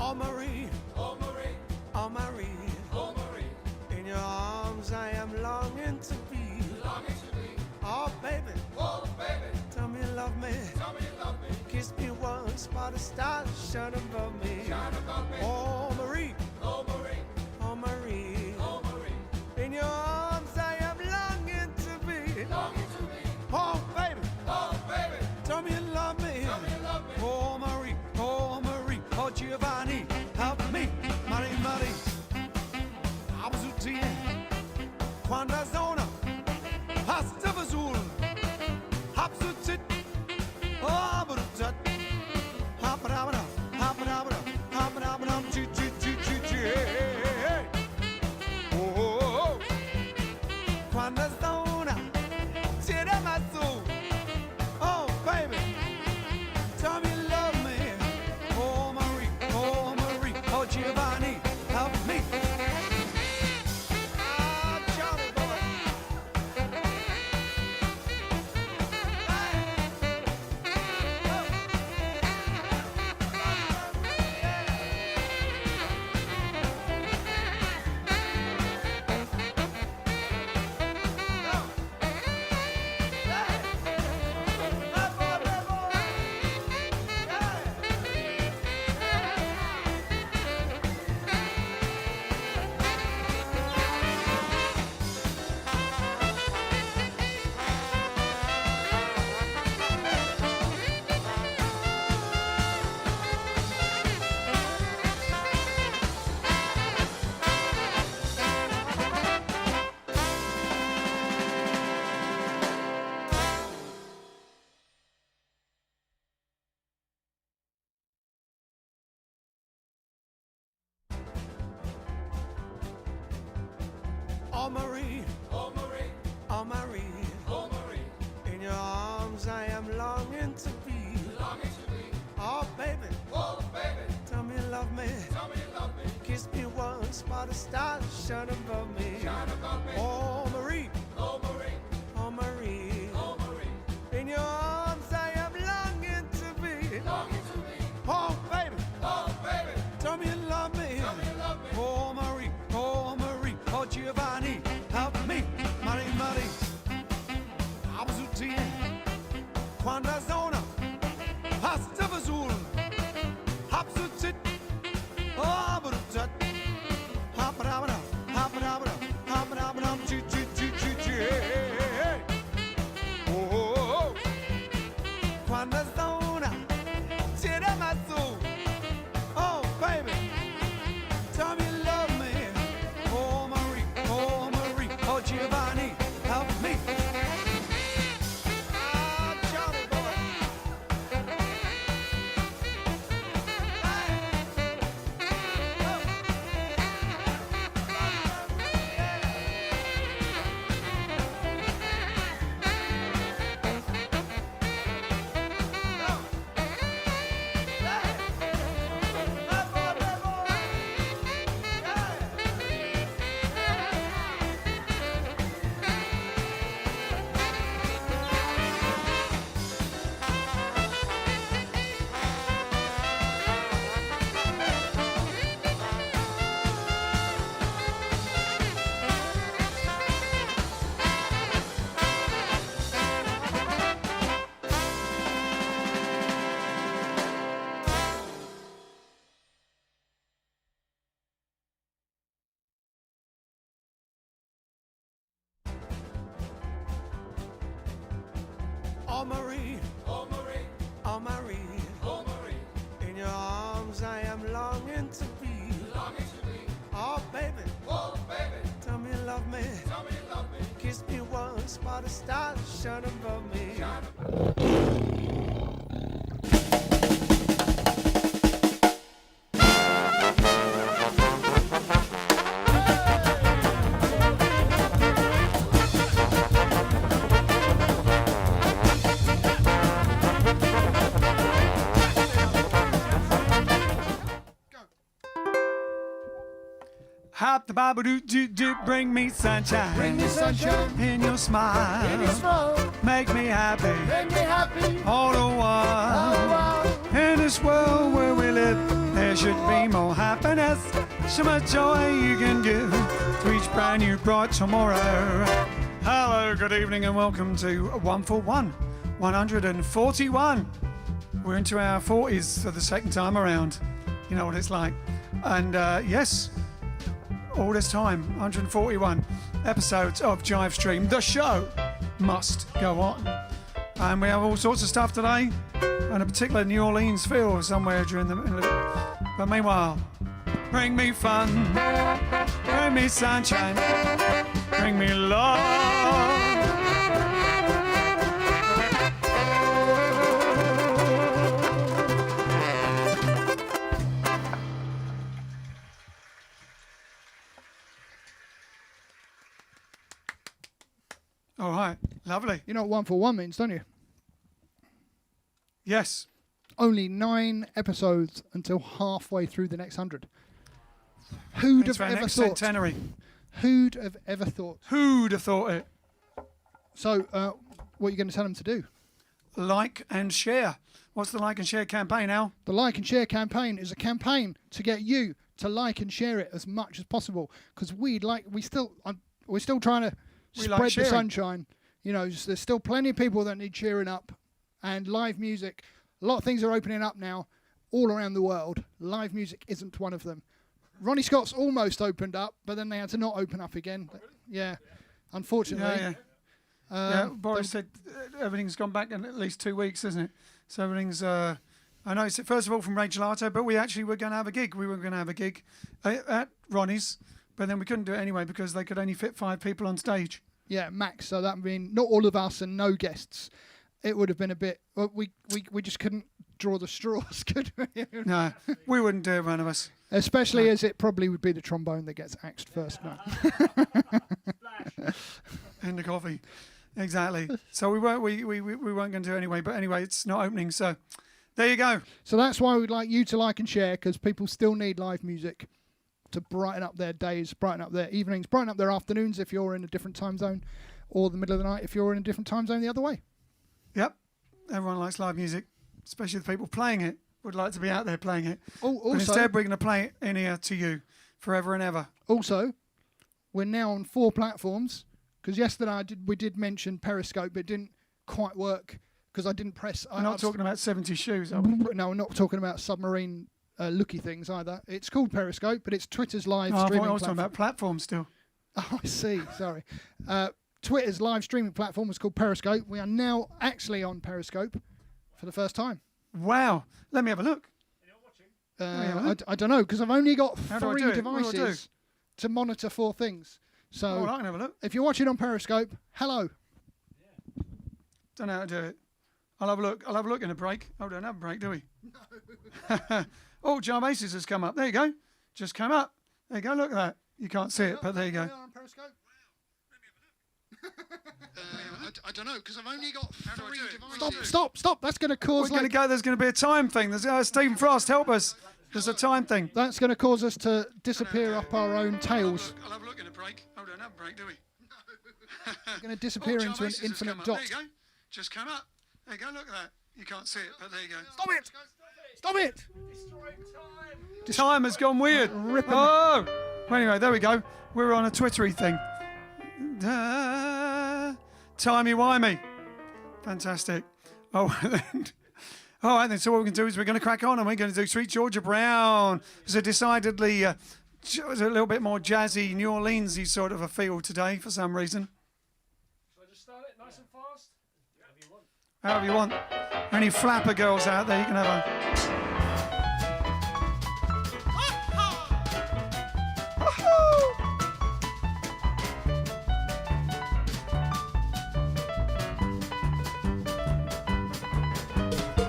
Oh Marie, oh Marie, oh Marie, oh Marie, in your arms I am longing to be. longing to be. Oh baby, tell me you love me. Tell me you love me. Kiss me once while the stars shine above me. Shine above me. Oh Marie, Oh Marie, oh Marie, oh Marie, in your arms I am longing to be. longing to be. Oh baby, Oh baby, tell me you love me. tell me you love me. Oh Marie, oh Marie, oh Giovanni, help me, Marie, Marie. Absutie, quando zona, hasta vazul, absutit, oh brutat, habrabra, habrabra, habrabra, chi chi chi chi chi, oh oh oh, quando zona, tira mazzu, oh baby, tell me you love me, oh Marie, oh Giovanni, help me. Ah, Johnny boy. Oh Marie, Oh Marie, oh Marie, oh Marie, in your arms I am longing to be. longing to be. Oh baby, Oh baby, tell me you love me. tell me you love me. Kiss me once while the stars shine above me. Shine above me. Oh Marie, Oh Marie, oh Marie, oh Marie, in your arms I am longing to be. longing to be. Oh baby, Oh baby, tell me you love me. tell me you love me. Oh Marie, oh Giovanni, help me, Marie, Marie. Absutie, quando zona, hasta vazul, absutit, oh brutat, habrabra, habrabra, habrabra, chi chi chi chi chi, oh oh oh, quando zona, tira mazzu, oh baby, tell me you love me. Oh Marie, oh Giovanni, help me. Ah, Johnny boy. Oh Marie, Oh Marie, oh Marie, oh Marie, in your arms I am longing to be. longing to be. Oh baby, Oh baby, tell me you love me. tell me you love me. Kiss me once while the stars shine above me. Shine above. Hop the Bible do bring me sunshine. Bring me sunshine in your smile. in your smile. Make me happy Make me happy. all the while. Oh, wow. In this world where we live, there's There should be more happiness, so much joy you can give to each brand new bright tomorrow. Hello, good evening, and welcome to 141, 141. We're into our 40s for the second time around. You know what it's like. And yes, all this time, 141 episodes of JiveStream. The show must go on. And we have all sorts of stuff today, and a particular New Orleans feel somewhere during the... But meanwhile, bring me fun, bring me sunshine, bring me love. All right, lovely. You know what 141 means, don't you? Yes. Only 9 episodes until halfway through the next 100. Who'd have ever thought? Centenary. Who'd have ever thought? Who'd have thought it? So, what are you going to tell them to do? Like and share. What's the like and share campaign, Al? The like and share campaign is a campaign to get you to like and share it as much as possible, because we're still trying to spread the sunshine. You know, there's still plenty of people that need cheering up, and live music. A lot of things are opening up now all around the world. Live music isn't one of them. Ronnie Scott's almost opened up, but then they had to not open up again. Yeah, unfortunately. Yeah. Boris said everything's gone back in at least 2 weeks, isn't it? So everything's... I know it's first of all from Ray Gelato, but we actually were going to have a gig. We were going to have a gig at Ronnie's, but then we couldn't do it anyway because they could only fit 5 people on stage. Yeah, max. So that would mean not all of us and no guests. It would have been a bit... Well, we just couldn't draw the straws, could we? No, we wouldn't do it, one of us. Especially as it probably would be the trombone that gets axed first. No. In the coffee. Exactly. So we weren't going to do it anyway. But anyway, it's not opening. So there you go. So that's why we'd like you to like and share, because people still need live music to brighten up their days, brighten up their evenings, brighten up their afternoons if you're in a different time zone, or the middle of the night if you're in a different time zone the other way. Yep. Everyone likes live music, especially the people playing it would like to be out there playing it. Also, but instead, we're going to play it in here to you forever and ever. Also, we're now on 4 platforms, because yesterday we did mention Periscope, but it didn't quite work because I didn't press... We're not talking about 70 shoes, are we? No, we're not talking about submarine looky things either. It's called Periscope, but it's Twitter's live streaming I was platform. talking about platforms still. Oh, I see. Sorry. Twitter's live streaming platform is called Periscope. We are now actually on Periscope for the first time. Wow. Let me have a look. I don't know, because I've only got 3 devices to monitor 4 things. So I can have a look. If you're watching on Periscope, hello. Yeah. Don't know how to do it. I'll have a look. I'll have a look in a break. Oh, we don't have a break, do we? No. Oh, Jive Aces has come up. There you go. Just come up. There you go. Look at that. You can't see it, but there you go. On Periscope. I don't know, because I've only got 3 devices. Stop. That's going to cause... There's going to be a time thing. There's Stephen Frost, help us. There's a time thing. That's going to cause us to disappear up our own tails. I'll have a look in a break. Oh, we don't have a break, do we? We're going to disappear into an infinite dot. There you go. Just come up. There you go. Look at that. You can't see it, but there you go. Stop it! Time has gone weird. Oh! Well, anyway, there we go. We're on a Twittery thing. Timey-wimey. Fantastic. Oh, then. All right, then. So what we're going to do is we're going to crack on, and we're going to do Sweet Georgia Brown. It's a decidedly, it's a little bit more jazzy, New Orleans-y sort of a feel today for some reason. Shall I just start it nice and fast? However you want. Any flapper girls out there, you can have a...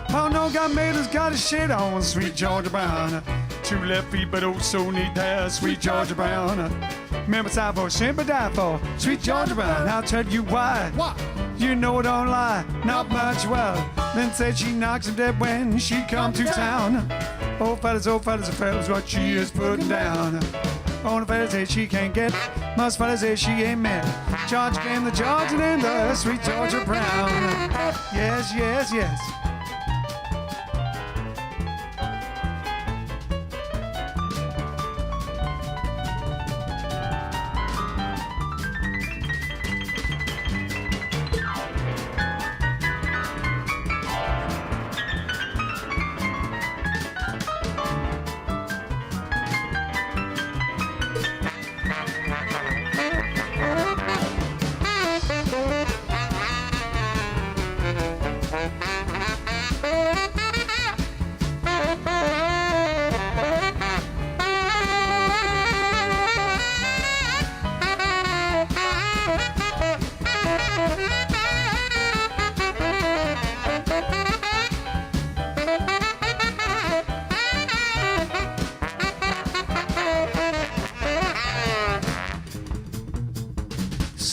Oh no, God made us got a shit on Sweet Georgia Brown. 2 left feet, but also need that Sweet Georgia Brown. Remember time for shimmer die for Sweet Georgia Brown. I'll tell you why. What? You know it don't lie, not much. Well, then said she knocks him dead when she come to town. Oh fellas, what she is putting down. On the fellas that she can't get, most fellas that she ain't met. Georgia came the Georgia and the Sweet Georgia Brown. Yes.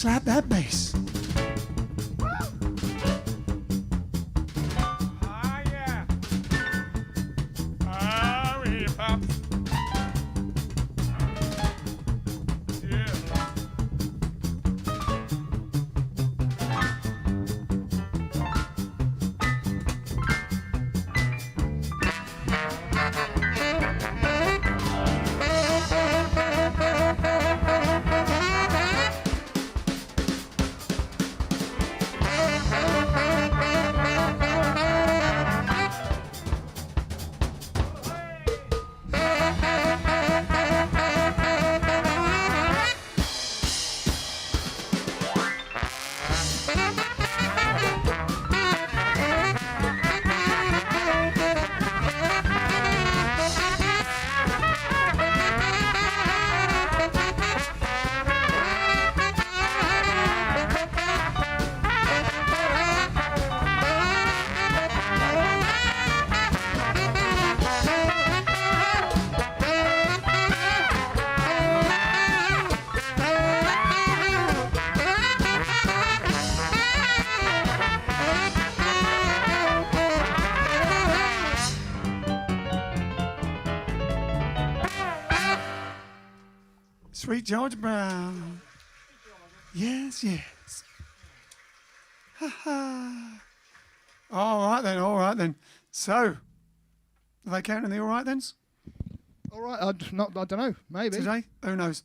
slap that bass. Ah, yeah. Ah, hip hop. Yeah. Sweet George Brown. Yes, yes. Ha ha. All right then. So, are they counting the all right thens? All right, I don't know. Maybe today. Who knows?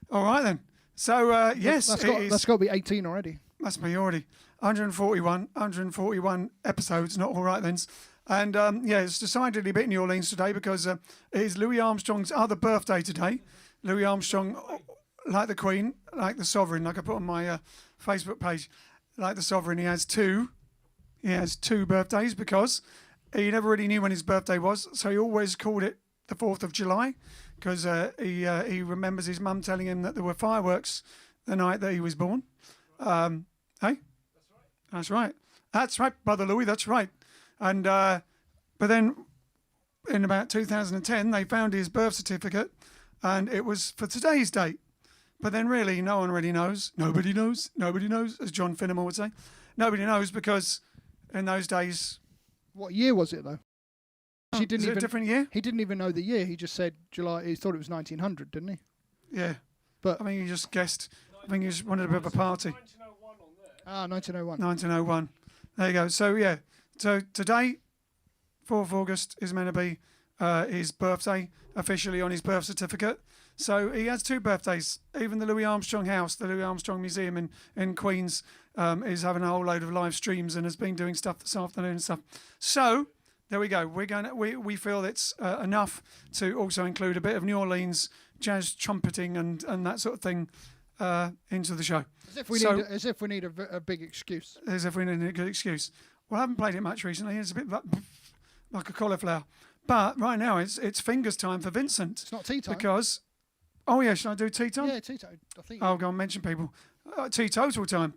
All right then. So yes, that's got to be 18 already. Must be already 141 episodes. Not all right thens. And yeah, it's decidedly a bit in New Orleans today because it is Louis Armstrong's other birthday today. Louis Armstrong, like the Queen, like the Sovereign, like I put on my Facebook page, like the Sovereign, he has two birthdays because he never really knew when his birthday was, so he always called it the 4th of July because he remembers his mum telling him that there were fireworks the night that he was born. Hey? That's right. That's right, Brother Louis, that's right. And but then in about 2010, they found his birth certificate and it was for today's date. But then really, no one really knows. Nobody knows, as John Finnemore would say. Nobody knows because in those days... What year was it, though? Is it a different year? He didn't even know the year. He just said July. He thought it was 1900, didn't he? Yeah. But I mean, he just guessed. I think he just wanted a bit of a party. 1901 on there. Ah, 1901. 1901. There you go. So, yeah. So today, 4th of August, is meant to be his birthday, officially on his birth certificate. So he has two birthdays. Even the Louis Armstrong House, the Louis Armstrong Museum in Queens, is having a whole load of live streams and has been doing stuff this afternoon and stuff. So there we go. We feel it's enough to also include a bit of New Orleans jazz trumpeting and that sort of thing into the show. As if we need a big excuse. As if we need a good excuse. Well, I haven't played it much recently. It's a bit like a cauliflower. But right now it's fingers time for Vincent. It's not tea time. Because, oh yeah, should I do tea time? Yeah, tea time. I think. I'll go and mention people. Teetotal time.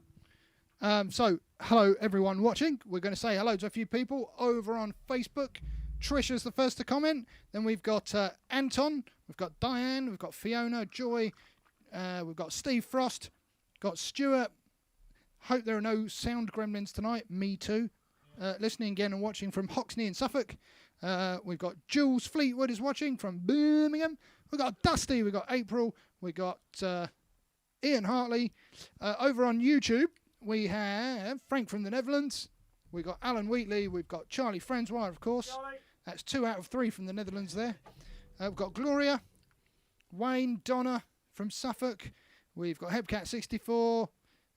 So, hello everyone watching. We're going to say hello to a few people over on Facebook. Trisha's the first to comment. Then we've got Anton. We've got Diane. We've got Fiona, Joy. We've got Steve Frost. Got Stuart. Hope there are no sound gremlins tonight. Me too. Listening again and watching from Hoxney in Suffolk. We've got Jules Fleetwood is watching from Birmingham. We've got Dusty. We've got April. We've got Ian Hartley. Over on YouTube, we have Frank from the Netherlands. We've got Alan Wheatley. We've got Charlie Francois, of course. Charlie. That's 2 out of 3 from the Netherlands there. We've got Gloria. Wayne, Donna from Suffolk. We've got Hebcat64.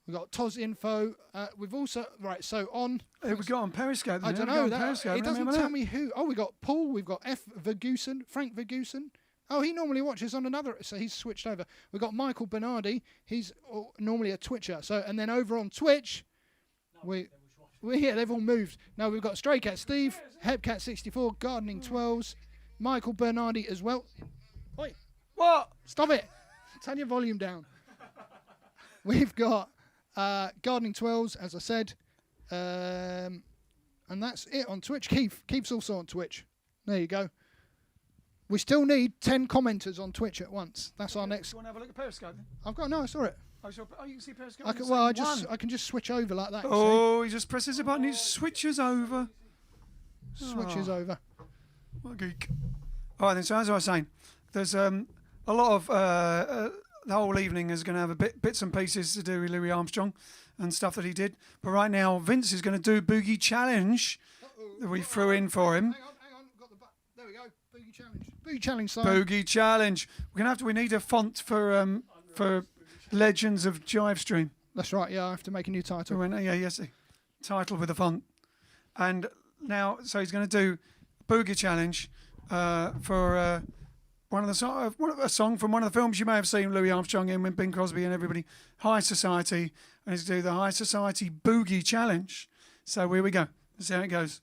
We've got Toz Info. We've also... Right, so on... Who we got on Periscope? I don't know. It doesn't tell me who. Oh, we got Paul. We've got Frank Vergusen. Oh, he normally watches on another... So he's switched over. We've got Michael Bernardi. He's normally a Twitcher. So, and then over on Twitch... they've all moved. Now we've got Stray Cat Steve, Hebcat64, Gardening 12s, Michael Bernardi as well. Oi. What? Stop it. Turn your volume down. We've got Gardening 12s, as I said. And that's it on Twitch. Keith's also on Twitch. There you go. We still need 10 commenters on Twitch at once. That's our next... Do you want to have a look at Periscope then? I saw it. Oh, you can see Periscope. I can just switch over like that. Oh, he just presses a button. He switches over. Switches over. What a geek. All right, then. So as I was saying, there's a lot of the whole evening is going to have bits and pieces to do with Louis Armstrong and stuff that he did. But right now, Vince is going to do Boogie Challenge that we threw in for him. Hang on. Got the button. There we go. Boogie Challenge. Boogie Challenge sign. Boogie Challenge. We need a font for Legends of JiveStream. That's right. Yeah, I have to make a new title. Yes. Title with a font. And now, so he's going to do Boogie Challenge for a song from one of the films you may have seen Louis Armstrong in with Bing Crosby and everybody, High Society, and he's going to do the High Society Boogie Challenge. So here we go. Let's see how it goes.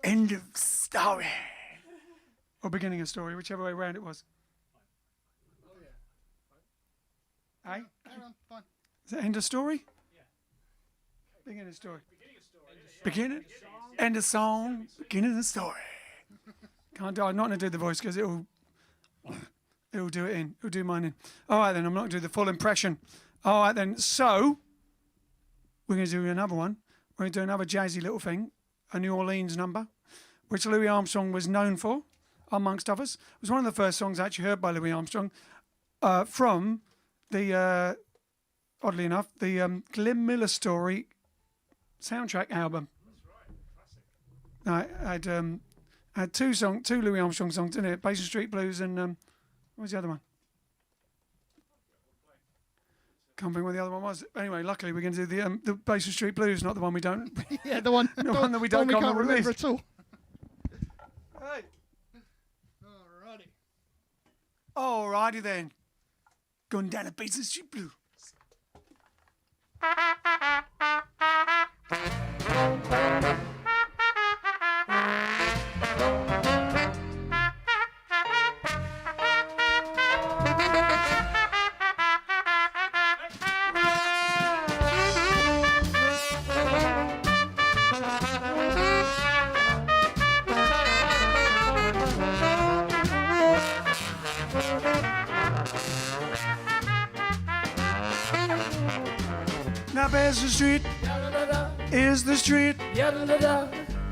End of story. Or beginning of story, whichever way around it was. Oh, yeah. Eh? Carry on, fine. Is it end of story? Yeah. Beginning of story. Beginning of story. Beginning, end of song, beginning of the story. Can't do. I'm not going to do the voice because it'll do it in. It'll do mine in. All right then. I'm not going to do the full impression. All right then. So we're going to do another one. We're going to do another jazzy little thing, a New Orleans number, which Louis Armstrong was known for, amongst others. It was one of the first songs I actually heard by Louis Armstrong from the, oddly enough, the Glenn Miller Story soundtrack album. I had two Louis Armstrong songs in it, Basin Street Blues and what was the other one? Can't think what the other one was. Anyway, luckily we're going to do the Basin Street Blues, not the one we don't. Yeah, the one the one that we don't can't remember at all. Hey. Alrighty. Alrighty then. Going down the Basin Street Blues. Now Basin Street is the street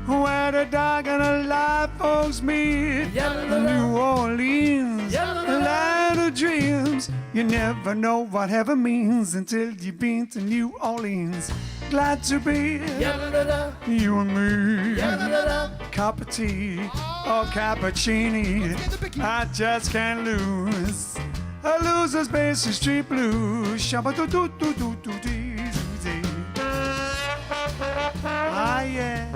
where the dark and the light folks meet. New Orleans, land of dreams. You never know what heaven means until you've been to New Orleans. Glad to be you and me. Cup of tea or cappuccini, I just can't lose. A loser's Basin Street Blues. Shabba-do-do-do-do-do-dee. Ah, yeah.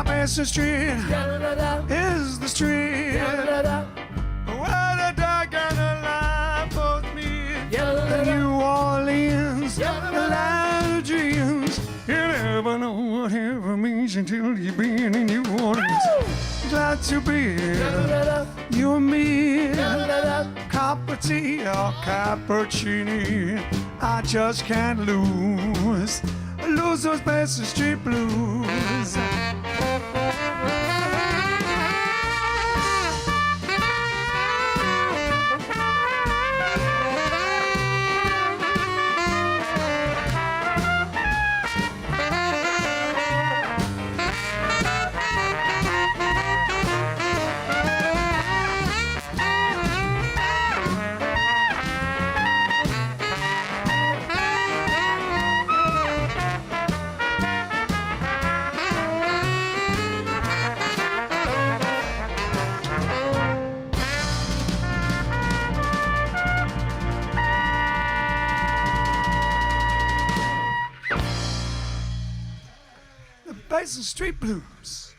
Basin Street is the street where the dark and the light both meet. New Orleans, the land of dreams. You never know what heaven means until you've been in New Orleans. Glad to be here, you and me. Cup of tea or cappuccini, I just can't lose. Lose those Basin Street Blues. and street blues.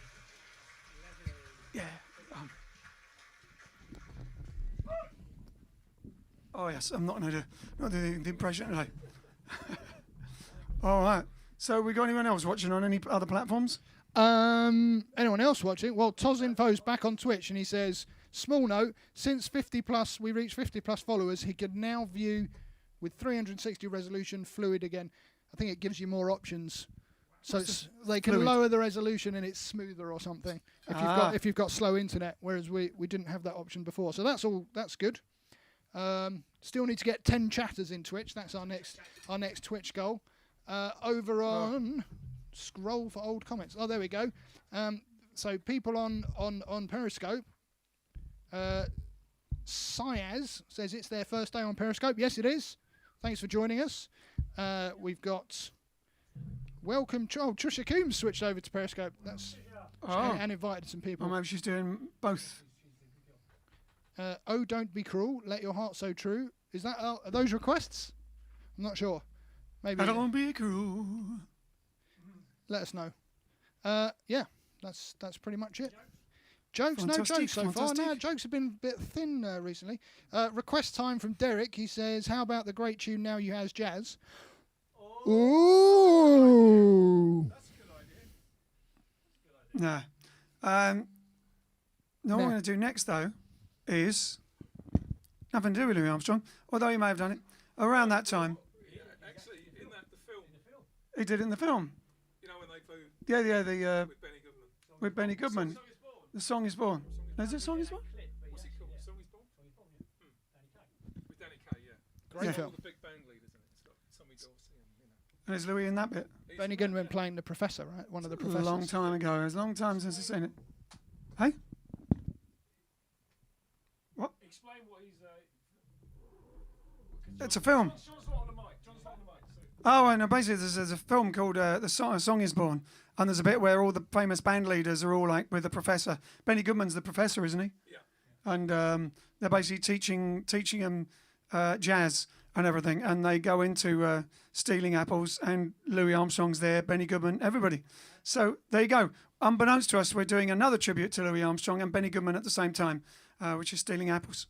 Yeah. Oh yes, I'm not going to do the impression today. All right. So we got anyone else watching on any other platforms? Anyone else watching? Well, Toz Info's back on Twitch and he says, small note, since we reached 50 plus followers, he can now view with 360 resolution fluid again. I think it gives you more options. So they can lower the resolution and it's smoother or something if you've got slow internet, whereas we didn't have that option before. So that's good. Still need to get 10 chatters in Twitch. That's our next Twitch goal. Over on scroll for old comments. Oh, there we go. So people on Periscope. Syaz says it's their first day on Periscope. Yes, it is. Thanks for joining us. We've got welcome. Trisha Coombs switched over to Periscope. And invited some people. Maybe she's doing both. Oh, don't be cruel. Let your heart so true. Is that are those requests? I'm not sure. Maybe. I don't be cruel. Let us know. Yeah, that's pretty much it. Jokes, Fantastic, no jokes so far. fantastic. No, jokes have been a bit thin recently. Request time from Derek. He says, how about the great tune Now You Has Jazz? Ooh. That's a good idea. No. What I'm going to do next, though, is nothing to do with Louis Armstrong, although he may have done it around that time. Yeah, actually, in the film. He did it in the film. You know when they flew Yeah, with Benny Goodman. with Benny Goodman. The Song is Born. Is it Song is Born? What's it called? Song is Born? With Danny Kaye, yeah. Great Yeah. film. All the big band leaders in it. It's got Tommy Dorsey and And is Louis in that bit? Benny Goodman playing the professor, right? One of the A professors. long time ago. It's a long time since I've seen it. Hey? What? Explain what he's. It's a film. John's not on the mic. So. Oh, and basically there's a film called The Song is Born. And there's a bit where all the famous band leaders are all like with the professor. Benny Goodman's the professor, isn't he? Yeah. And they're basically teaching him jazz and everything. And they go into stealing apples, and Louis Armstrong's there, Benny Goodman, everybody. So there you go. Unbeknownst to us, we're doing another tribute to Louis Armstrong and Benny Goodman at the same time, which is stealing apples.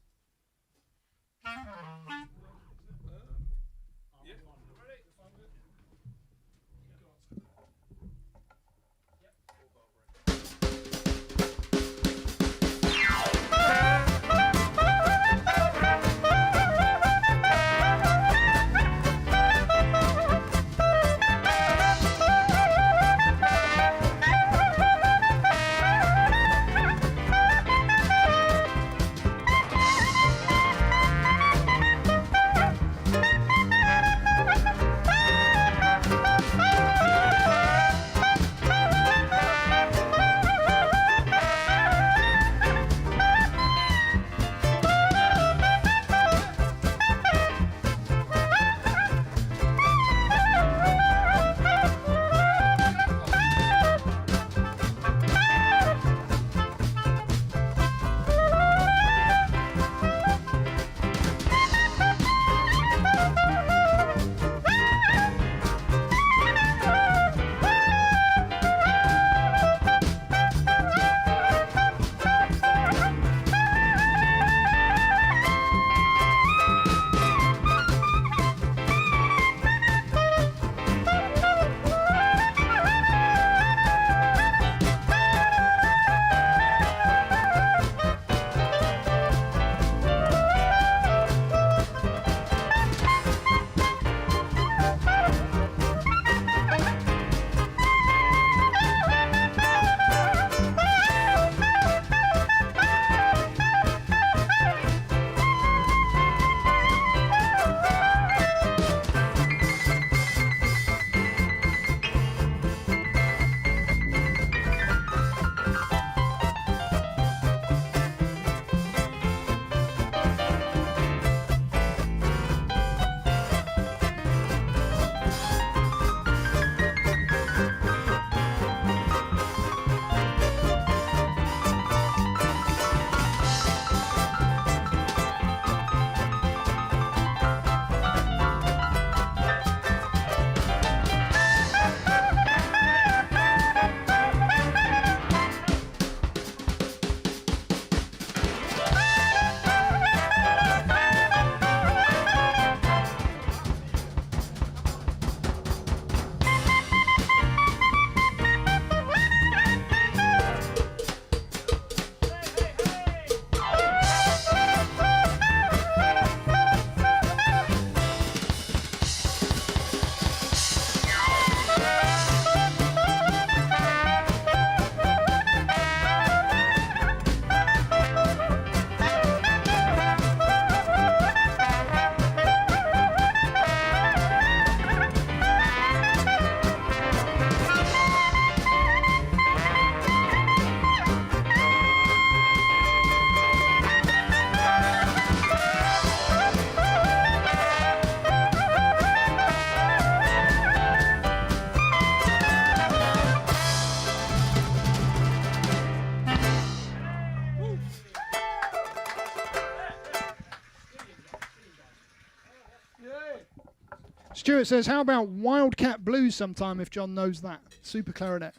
Stuart says, how about Wildcat Blues sometime if John knows that? Super clarinet.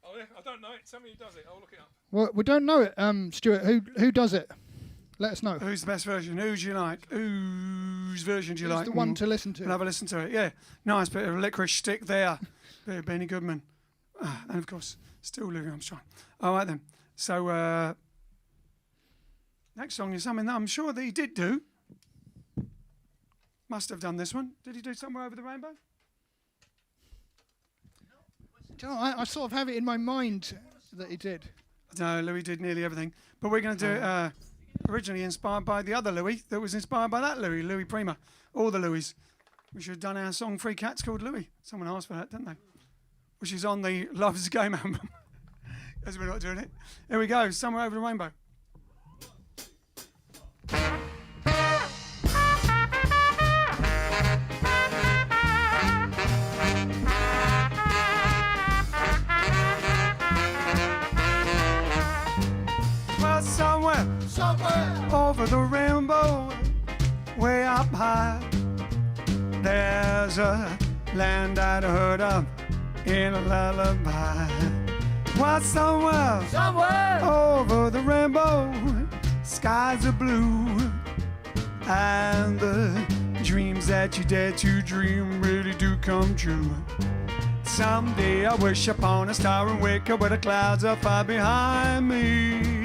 Oh, yeah, I don't know it. Somebody does it. I'll look it up. Well, we don't know it, Stuart. Who does it? Let us know. Who's the best version? Who do you like? Whose version do you like? Who's the one to listen to? We'll have a listen to it. Yeah, nice bit of licorice stick there. Bit of Benny Goodman. And of course, still Louis Armstrong. All right then. So next song is something that I'm sure that he did do. Must have done this one. Did he do Somewhere Over the Rainbow? Do you know, I sort of have it in my mind that he did. No, Louis did nearly everything. But we're going to do it originally inspired by the other Louis that was inspired by that Louis Prima. All the Louis. We should have done our song Free Cats called Louis. Someone asked for that, didn't they? Which is on the Love's Game album. As we're not doing it. Here we go. Somewhere Over the Rainbow. Somewhere over the rainbow, way up high, there's a land I'd heard of in a lullaby. What's somewhere over the rainbow, skies are blue, and the dreams that you dare to dream really do come true. Someday I wish upon a star and wake up where the clouds are far behind me.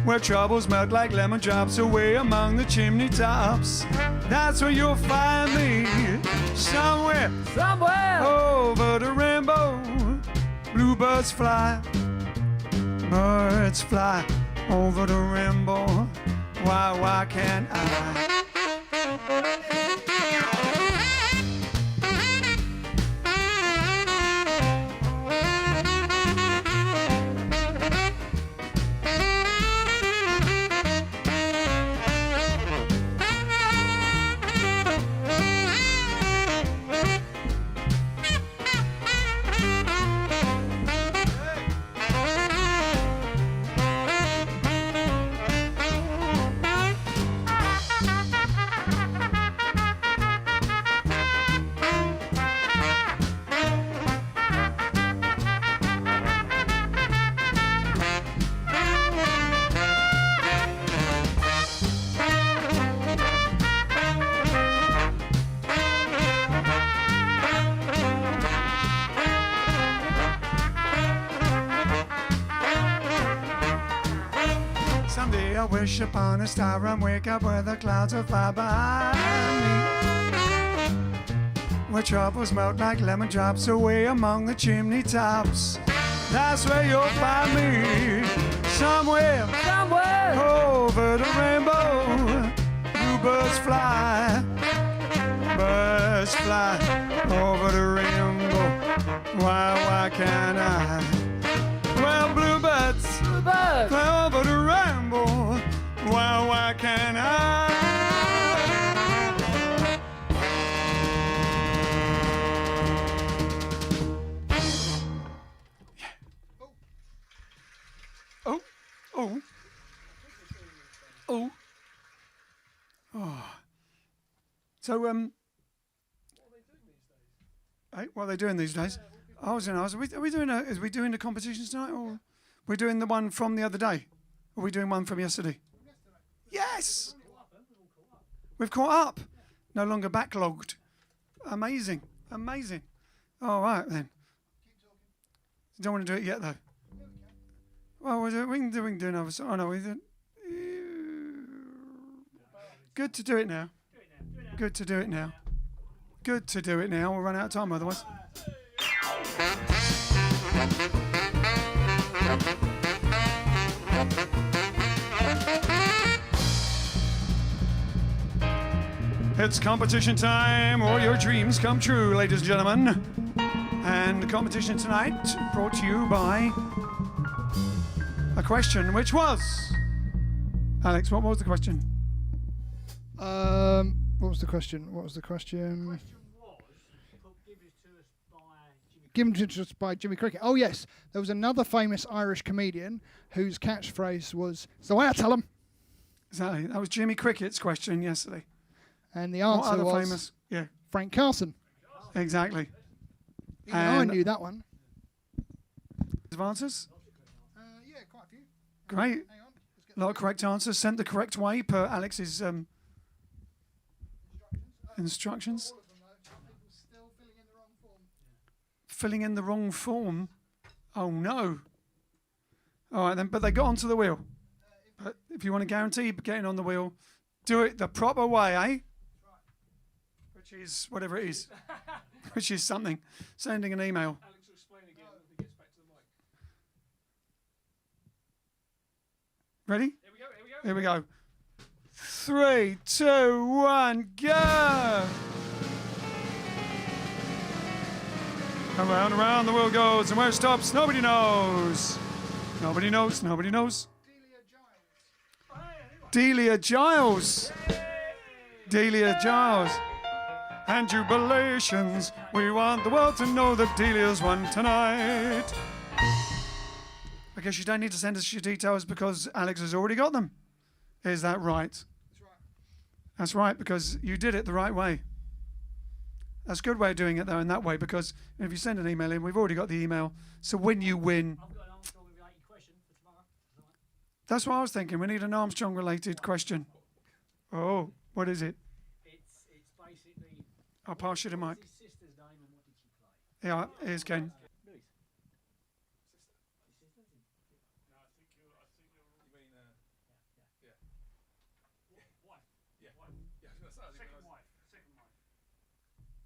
Where troubles melt like lemon drops away among the chimney tops. That's where you'll find me. Somewhere over the rainbow. Bluebirds fly, birds fly over the rainbow. Why can't I? I wish upon a star and wake up where the clouds are far behind me. Where troubles melt like lemon drops away among the chimney tops. That's where you'll find me. Somewhere over the rainbow. Bluebirds fly, birds fly over the rainbow. Why can't I? Well, bluebirds fly over the rainbow. Why can't I? Oh. So, hey, what are they doing these days? I was going to ask, are we doing the competitions tonight, or we're doing the one from the other day? Or are we doing one from yesterday? Yes! We've caught up. No longer backlogged. Amazing. All right, then. You don't want to do it yet, though? Well, we can do another song. Oh, no, we did. Good to do it now. Good to do it now. We'll run out of time otherwise. It's competition time, or your dreams come true, ladies and gentlemen. And the competition tonight brought to you by a question, which was... Alex, what was the question? What was the question? Given to us by Jimmy Cricket. Oh, yes. There was another famous Irish comedian whose catchphrase was, "It's the way I tell 'em." Exactly. That was Jimmy Cricket's question yesterday. And the answer was... famous Frank Carson. Exactly. Even I knew that one. Answers? Yeah, quite a few. Great. Hang on. Let's get A lot of correct answers sent the correct way per Alex's instructions. all of them, though. Some people still filling in the wrong form. Filling in the wrong form. Oh no. All right then, but they got onto the wheel. But if you want to guarantee getting on the wheel, do it the proper way, eh? Which is whatever it is. Which is something. Sending an email. Alex will explain again when he gets back to the mic. Ready? Here we go, here we go. Here we go. 3, 2, 1, go! Around the world goes, and where it stops, nobody knows. Nobody knows, nobody knows. Delia Giles. Delia Giles. And jubilations. We want the world to know that Delia's won tonight. I guess you don't need to send us your details because Alex has already got them. Is that right? That's right. That's right, because you did it the right way. That's a good way of doing it, though, in that way, because if you send an email in, we've already got the email. So when you win... I've got an Armstrong-related question for tomorrow. That's what I was thinking. We need an Armstrong-related question. Oh, what is it? It's basically... I'll pass you the mic. What's his sister's name and what did she play? Yeah, here's Ken. Louis.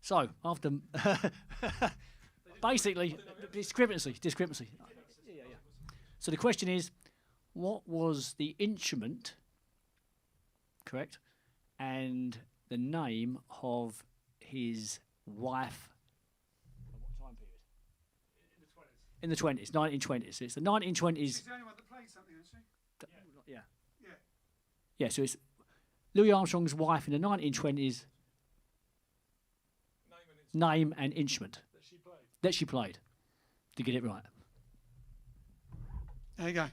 So, after basically discrepancy. Yeah. So the question is, what was the instrument, correct, and the name of his wife? What time period? In the 20s. 1920s. It's the 1920s. She's the only one that played something, isn't she? Yeah. Yeah. Yeah. So it's Louis Armstrong's wife in the 1920s. Name and instrument that she played to get it right. There you go.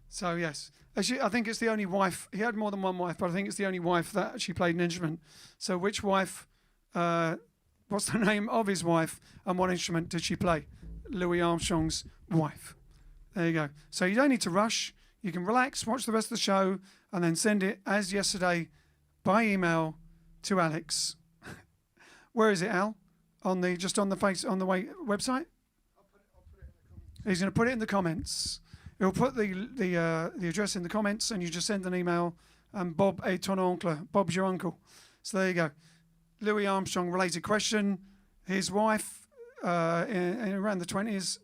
So, yes. Actually, I think it's the only wife. He had more than one wife, but I think it's the only wife that actually played an instrument. So which wife, what's the name of his wife and what instrument did she play? Louis Armstrong's wife. There you go. So you don't need to rush. You can relax, watch the rest of the show, and then send it, as yesterday, by email to Alex. Where is it, Al? On the website. I'll put it in the comments. He's going to put it in the comments. He'll put the address in the comments, and you just send an email. And Bob est ton oncle. Bob's your uncle. So there you go. Louis Armstrong related question. His wife in around the 20s.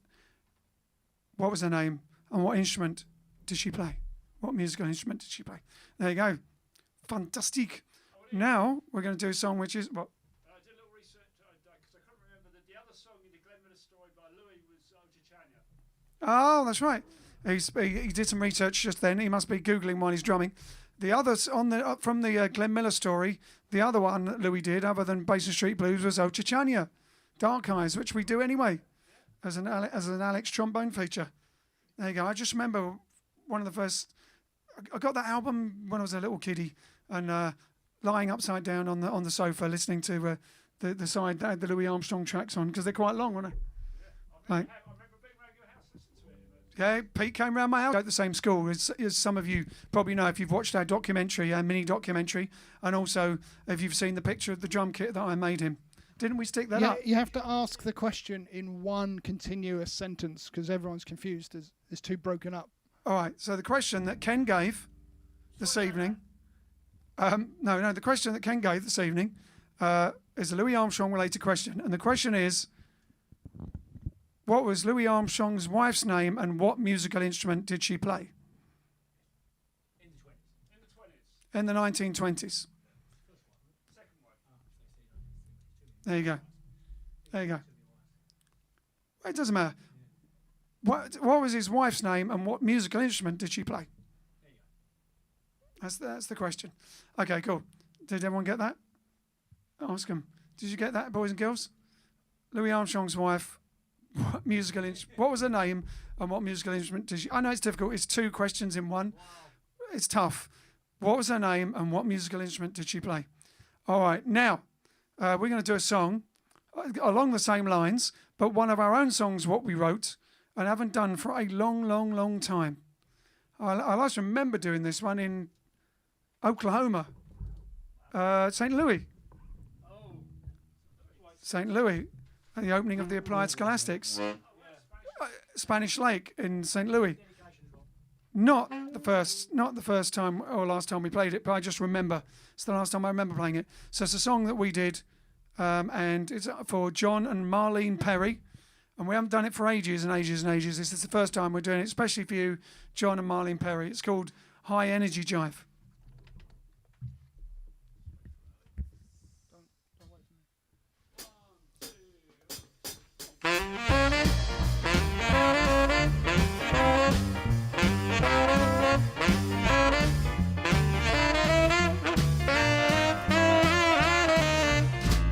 What was her name? And what instrument did she play? What musical instrument did she play? There you go. Fantastic. Now we're going to do a song which is what? I did a little research because I couldn't remember that the other song in the Glenn Miller story by Louis was Chania. Oh, that's right. He did some research just then. He must be Googling while he's drumming. The others from the Glenn Miller story, the other one that Louis did, other than Basin Street Blues, was Chania, Dark Eyes, which we do anyway, as an Alex trombone feature. There you go. I just remember one of the first. I got that album when I was a little kiddie, and lying upside down on the sofa listening to the side that had the Louis Armstrong tracks on, because they're quite long, aren't they? I Like, remember being around your house listening to it. yeah, Pete came round my house at the same school as some of you probably know if you've watched our documentary, our mini documentary, and also if you've seen the picture of the drum kit that I made him. Didn't we stick that Yeah, up? you have to ask the question in one continuous sentence because everyone's confused. It's too broken up. All right, so the question that Ken gave this evening, the question that Ken gave this evening is a Louis Armstrong related question. And the question is, what was Louis Armstrong's wife's name and what musical instrument did she play In the 20s. in the 1920s? Second one. There you go. There you go. Well, it doesn't matter. What was his wife's name and what musical instrument did she play? That's the question. Okay, cool. Did everyone get that? Ask them. Did you get that, boys and girls? Louis Armstrong's wife. What was her name and what musical instrument did she? I know it's difficult. It's two questions in one. Wow. It's tough. What was her name and what musical instrument did she play? All right. Now, we're going to do a song along the same lines, but one of our own songs, what we wrote and haven't done for a long, long, long time. I last remember doing this one in Oklahoma, St. Louis. St. Louis, at the opening of the Applied Scholastics. Spanish Lake in St. Louis. Not the first time or last time we played it, but I just remember. It's the last time I remember playing it. So it's a song that we did, and it's for John and Marlene Perry. And we haven't done it for ages and ages and ages. This is the first time we're doing it, especially for you, John and Marlene Perry. It's called High Energy Jive.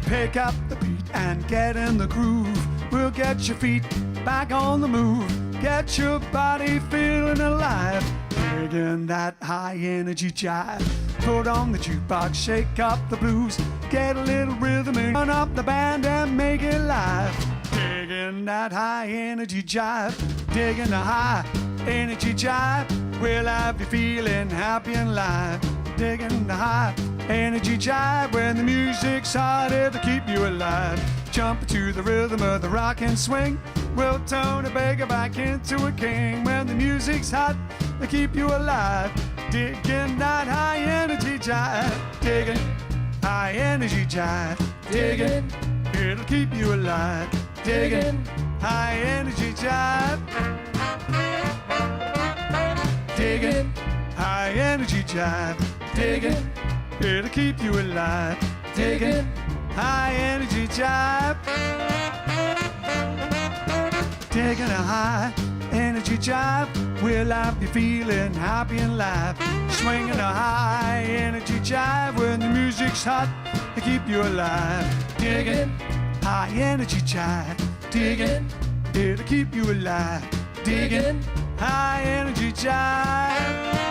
Pick up the beat and get in the groove. We'll get your feet back on the move. Get your body feeling alive. Digging that high energy jive. Put on the jukebox, shake up the blues. Get a little rhythm and turn up the band and make it live. Digging that high energy jive. Digging the high energy jive. We'll have you feeling happy and live. Digging the high energy jive when the music's harder to keep you alive. Jump to the rhythm of the rock and swing. We'll tone a beggar back into a king when the music's hot to keep you alive. Digging that high energy jive. Digging high energy jive. Digging, it'll keep you alive. Digging high energy jive. Digging high energy jive. Digging, it'll keep you alive. Digging high energy jive. Digging a high energy jive. We'll have you feeling happy and live. Swinging a high energy jive when the music's hot to keep you alive. Digging high energy jive. Digging, it'll keep you alive. Digging high energy jive.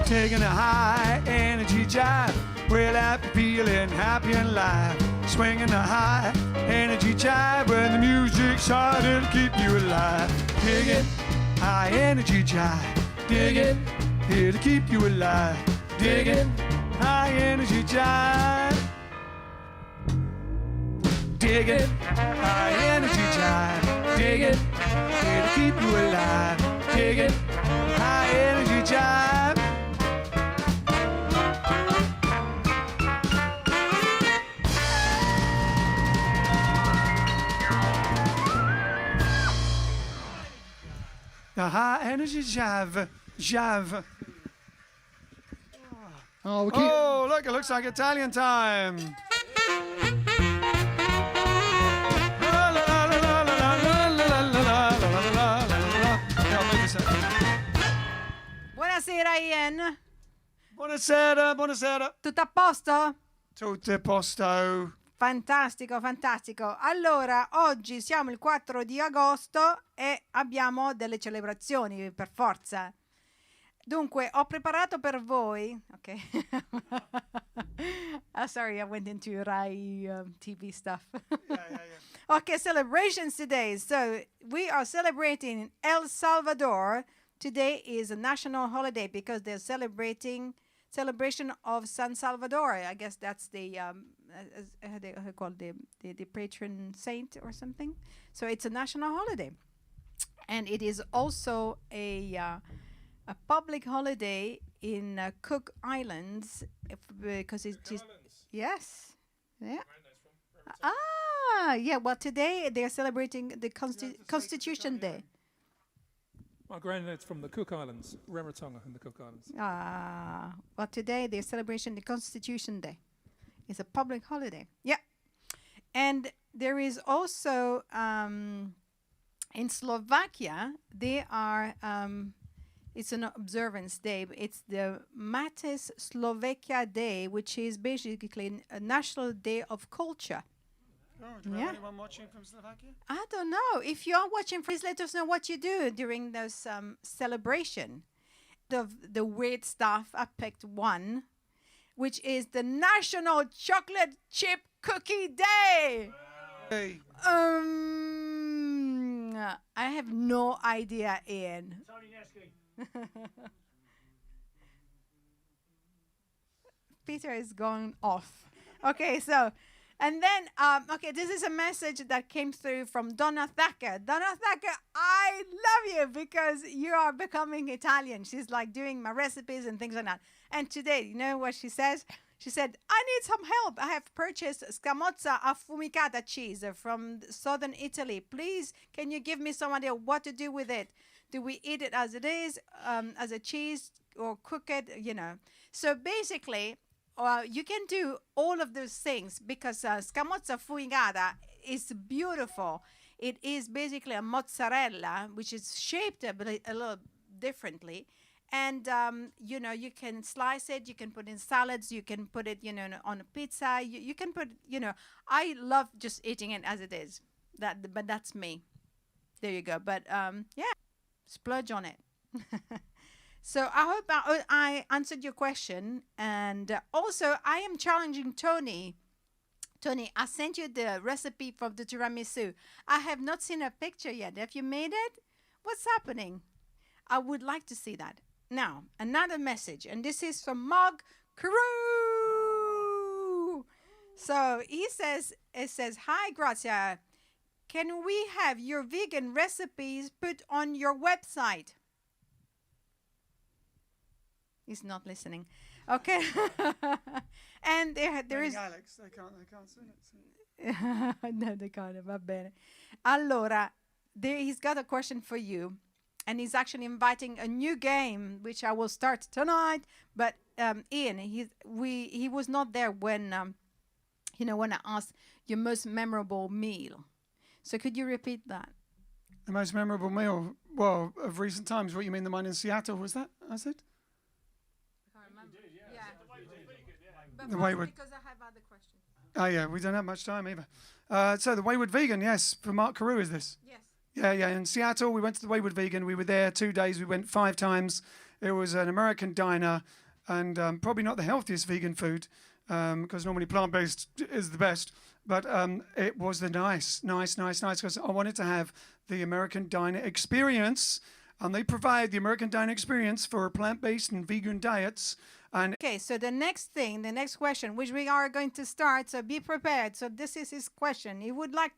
Taking a high energy jive, we'll have you feeling happy and live. Swinging a high energy jive when the music's harder to keep you alive. Digging high energy jive, digging here to keep you alive. Digging high energy jive. Digging high energy jive, digging here to keep you alive. Digging high energy jive. The high energy jive, jive. Oh, look, it looks like Italian time. Buonasera Ian. Buonasera, buonasera. Tutto a posto? Tutto a posto. Fantastico, fantastico. Allora, oggi siamo il 4 di agosto e abbiamo delle celebrazioni per forza. Dunque, ho preparato per voi. Ok. Sorry, I went into Rai TV stuff. Yeah. Okay, celebrations today. So, we are celebrating in El Salvador. Today is a national holiday because they're celebration of San Salvador. I guess that's the the patron saint or something. So it's a national holiday, and it is also a public holiday in Cook Islands because it is yes, yeah. Yeah. Well, today they're celebrating the Constitution Day. My granddad's from the Cook Islands, Rarotonga in the Cook Islands. Well, today they're celebrating the Constitution Day. It's a public holiday. Yeah. And there is also in Slovakia, they are. It's an observance day. It's the Mates Slovakia Day, which is basically a national day of culture. Oh, do we have anyone watching from Slovakia? I don't know. If you are watching, please let us know what you do during those celebration. The weird stuff, I picked one, which is the National Chocolate Chip Cookie Day. Hey. I have no idea, Ian. Peter is going off. Okay, so, and then, okay, this is a message that came through from Donna Thacker. Donna Thacker, I love you because you are becoming Italian. She's like doing my recipes and things like that. And today, you know what she says? She said, I need some help. I have purchased scamozza affumicata cheese from southern Italy. Please, can you give me some idea what to do with it? Do we eat it as it is, as a cheese, or cook it, you know? So basically, you can do all of those things because scamozza affumicata is beautiful. It is basically a mozzarella, which is shaped a little differently. And, you know, you can slice it, you can put in salads, you can put it, you know, on a pizza. You can put, you know, I love just eating it as it is. But that's me. There you go. But, yeah, splurge on it. So I hope I answered your question. And also, I am challenging Tony. Tony, I sent you the recipe from the tiramisu. I have not seen a picture yet. Have you made it? What's happening? I would like to see that. Now, another message, and this is from Mog Carew. So it says, hi, Grazia. Can we have your vegan recipes put on your website? He's not listening. Okay. And there is... Alex, they can't sing it. No, they can't. Va bene. Allora, he's got a question for you. And he's actually inviting a new game, which I will start tonight. But Ian, he was not there when, you know, when I asked your most memorable meal. So could you repeat that? The most memorable meal, well, of recent times. What you mean, the one in Seattle? Was that? I said. I can't remember. Yeah. The Wayward. Because I have other questions. Oh yeah, we don't have much time either. So the Wayward Vegan, yes, for Mark Carew is this? Yes. Yeah. In Seattle, we went to the Wayward Vegan. We were there 2 days. We went 5 times. It was an American diner, and probably not the healthiest vegan food, because normally plant-based is the best. But it was the nice, because I wanted to have the American diner experience, and they provide the American diner experience for plant-based and vegan diets. And Okay, so the next question, which we are going to start, so be prepared. So this is his question. He would like